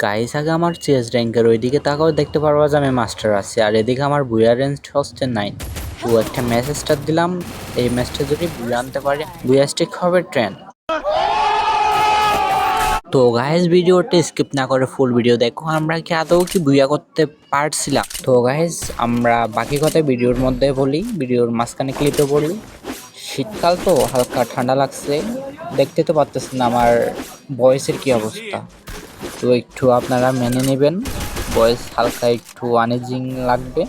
Guys আগে আমার chess র্যাঙ্কের ওইদিকে তাকাও দেখতে পারবা যে আমি মাস্টার আছি, আর এদিকে আমার বুয়া রেঞ্জ হচ্ছে 9। তো একটা ম্যাচ স্টার্ট দিলাম, এই ম্যাচটা যদি বুয়া আনতে পারি বুয়া স্টিক হবে ট্রেন। তো গাইস ভিডিওটা স্কিপ না করে ফুল ভিডিও দেখো, আমরা কি আদৌ কি বুয়া করতে পারছিলাম। তো গাইস আমরা বাকি কথা ভিডিওর মধ্যে বলি, ভিডিওর মাঝখানে ক্লিপে বলি। শীতকাল তো হালকা ঠান্ডা লাগছে, দেখতে তো পারতেছেন আমার ভয়েসের কি অবস্থা। তো একটু আপনারা মেনে নেবেন, ভয়েস হালকা একটু আনইজিং লাগবে।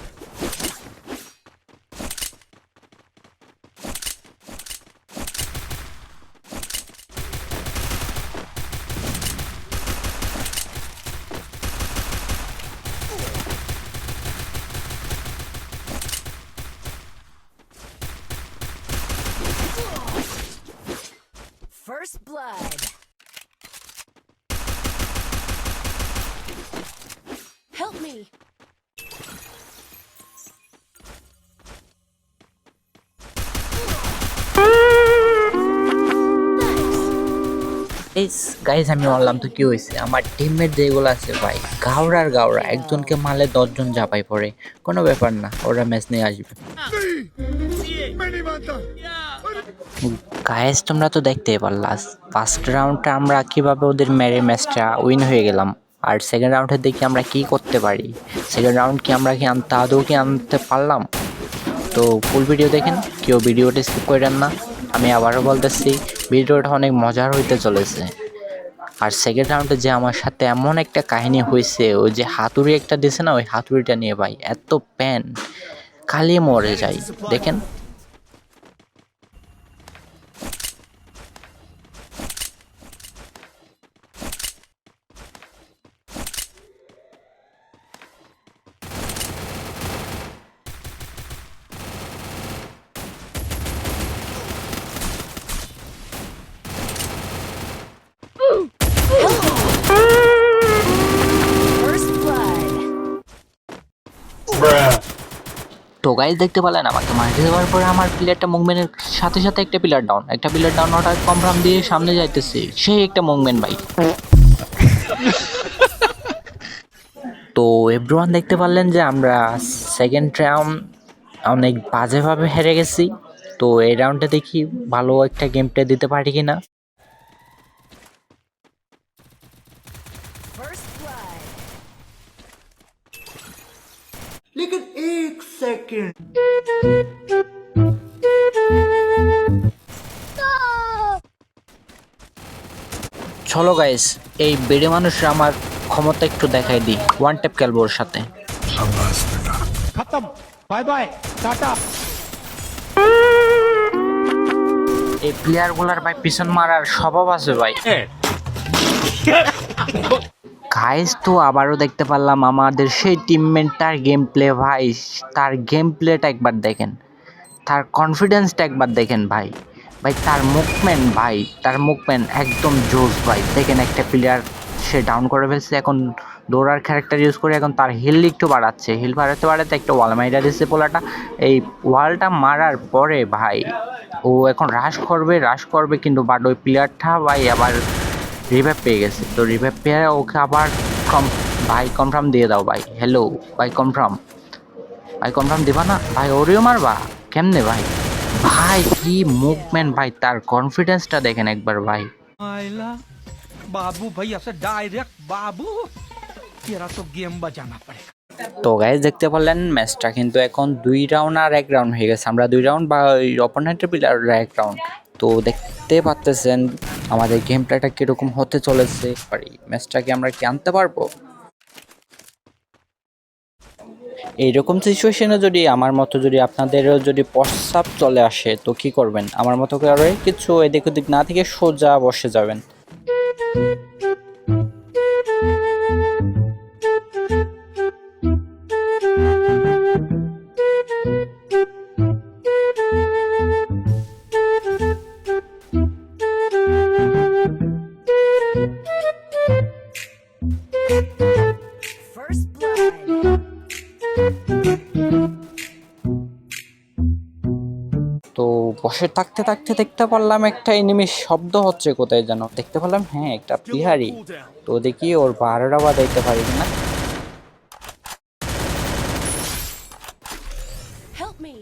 First blood. Help me. Guys আমি বললাম তো কি হয়েছে, আমার টিমমেট যেগুলো আছে ভাই গাওরার গাওরা, একজনকে মারলে 10 জন ঝাঁপাই পড়ে। কোনো ব্যাপার না, ওরা ম্যাচ নিয়ে আসবে। গাইস তোমরা তো দেখতেই পারলা ফার্স্ট রাউন্ডটা আমরা কিভাবে ওদের মেরে ম্যাচটা উইন হয়ে গেলাম। আর সেকেন্ড রাউন্ডে দেখি আমরা কি করতে পারি, সেকেন্ড রাউন্ড কি আমরা কি আদৌ কি আনতে পারলাম। তো ফুল ভিডিও দেখেন, কেউ ভিডিওটা স্কিপ করেন না। আমি আবারও বলতেছি ভিডিওটা অনেক মজার হইতে চলেছে। আর সেকেন্ড রাউন্ডে যে আমার সাথে এমন একটা কাহিনী হয়েছে, ওই যে হাতুড়ি একটা দিছে না, ওই হাতুড়িটা নিয়ে ভাই এত প্যান খালি মরে যায় দেখেন। First blood. তো গাইজ দেখতে পেলেন আমাকে মারতে দেওয়ার পরে আমার প্লেয়ারটা মুভমেন্টের সাথে সাথে একটা প্লেয়ার ডাউন ওটা কনফার্ম দিয়ে সামনে যাইতেছে, সেই একটা মুভমেন্ট ভাই। তো এভরিওয়ান দেখতে পারলেন যে আমরা সেকেন্ড রাউন্ড অনেক বাজেভাবে হেরে গেছি। তো এই রাউন্ডে দেখি ভালো একটা গেম প্লে দিতে পারি কিনা। First blood. लेकिन एक सेकंड চলো গাইস এই বেড়ে মানুষরা আমার ক্ষমতা একটু দেখাই দিই, ওয়ান ট্যাপ খেলবো ওর সাথে। खत्म बाय बाय टाटा এই প্লেয়ার গুলার ভাই পিছন মারার স্বভাব আছে ভাই। গাইস তো আবারও দেখতে পারলাম আমাদের সেই টিমমেটটার গেম প্লে ভাই, তার গেম প্লেটা একবার দেখেন, তার কনফিডেন্সটা একবার দেখেন ভাই। ভাই তার মুভমেন্ট ভাই, তার মুভমেন্ট একদম জোস ভাই। দেখেন একটা প্লেয়ার সে ডাউন করে ফেলছে, এখন দৌড়ার ক্যারেক্টার ইউজ করে এখন তার হিল একটু বাড়াচ্ছে, হিল বাড়াতে বাড়াতে একটা ওয়াল মাইরা দিচ্ছে পোলাটা। এই ওয়ালটা মারার পরে ভাই ও এখন রাশ করবে কিন্তু বাট ওই প্লেয়ারটা ভাই আবার রিভাইভ পেয়ে গেছে। তো রিভাইভ পেয়ে ওকে আবার ভাই কনফার্ম দিয়ে দাও ভাই। হ্যালো ভাই কনফার্ম দিবা না ভাই, ওরেও মারবা কেমনে ভাই। ভাই কি মুভমেন্ট ভাই, তার কনফিডেন্সটা দেখেন একবার ভাই। आयला बाबू भैया से डायरेक्ट बाबू तेरा तो गेम बजाना पड़ेगा। তো গাইজ দেখতে পারলেন ম্যাচটা কিন্তু এখন 2 রাউন্ড আর 1 রাউন্ড হয়ে গেছে, আমরা 2 রাউন্ড বা অপোনেন্টের প্লেয়াররা 1 রাউন্ড। তো দেখতে পাচ্তেছেন আমাদের গেম প্লেটা কিরকম হতে চলেছে, পারি ম্যাচটাকে আমরা কি আনতে পারবো। এইরকম সিচুয়েশনে যদি আমার মতো যদি আপনাদেরও যদি প্রস্রাব চলে আসে তো কি করবেন, আমার মতো করে কিছু এদিক ওদিক না থেকে সোজা বসে যাবেন। First blood. তো বসে থাকতে থাকতে দেখতে পারলাম একটা এনিমির শব্দ হচ্ছে কোথায় যেন, দেখতে পারলাম হ্যাঁ একটা বিহারি। তো দেখি ওর বারোটা বাজাইতে পারি কিনা। Help me.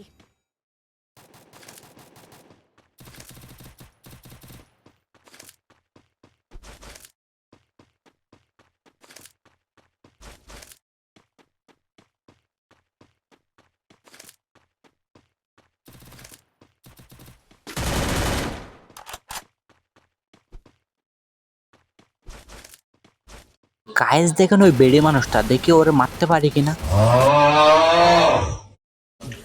গাইস দেখেন ওই বেড়ে মানুষটা, দেখি ওরে মারতে পারি কিনা।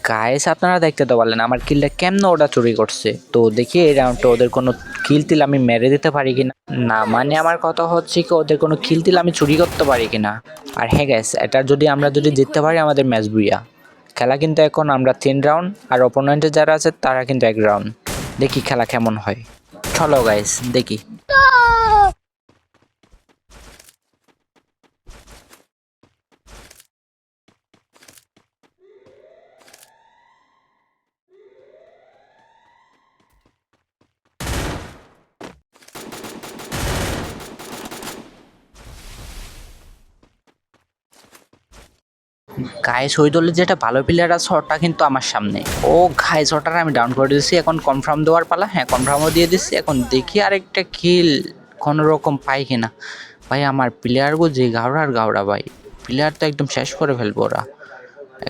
গাইস আপনারা দেখতে তো পারলেন আমার কিলটা কেমনে ওটা চুরি করছে। তো দেখি এই রাউন্ডটা ওদের কোনো কিল টিল আমি মেরে দিতে পারি কিনা। না মানে আমার কথা হচ্ছে কি ওদের কোনো কিল টিল আমি চুরি করতে পারি কিনা। আর হ্যাঁ গাইস এটা আমরা যদি জিততে পারি আমাদের ম্যাচ বুইয়া। খেলা কিন্তু এখন আমরা 3 রাউন্ড আর অপোনেন্টে যারা আছে তারা কিন্তু 1 রাউন্ড। দেখি খেলা কেমন হয়। চলো গাইস দেখি। গাইস ওই দলের যেটা ভালো প্লেয়ার আছে ওটা কিন্তু আমার সামনে। ও গাইস ওটার আমি ডাউন করে দিয়েছি, এখন কনফার্ম দেওয়ার পালা। হ্যাঁ কনফার্মও দিয়ে দিচ্ছি, এখন দেখি আরেকটা কিল কোনো রকম পাই কিনা। ভাই আমার প্লেয়ারগুলো যে গাওড়া ভাই, প্লেয়ার তো একদম শেষ করে ফেলবো ওরা।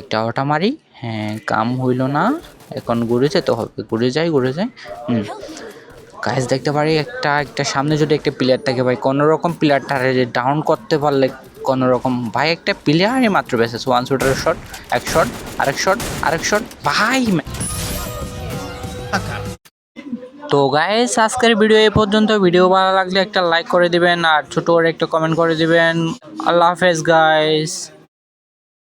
একটা ওটা মারি, হ্যাঁ কাম হইল না, এখন ঘুরে যেতে হবে, ঘুরে যাই। Help me. গাইস দেখতে পারি একটা সামনে যদি একটা প্লেয়ার থাকে ভাই, কোনো রকম প্লেয়ারটারে ডাউন করতে পারলে কোনো রকম। ভাই একটা প্লেয়ারই মাত্র বেঁচেছে, 1 শুটার শট, এক শট, আরেক শট ভাই। তো গাইস আজকের ভিডিও এই পর্যন্ত। ভিডিও ভালো লাগলে একটা লাইক করে দিবেন আর ছোট করে একটা কমেন্ট করে দিবেন। আল্লাহ হাফেজ গাইস।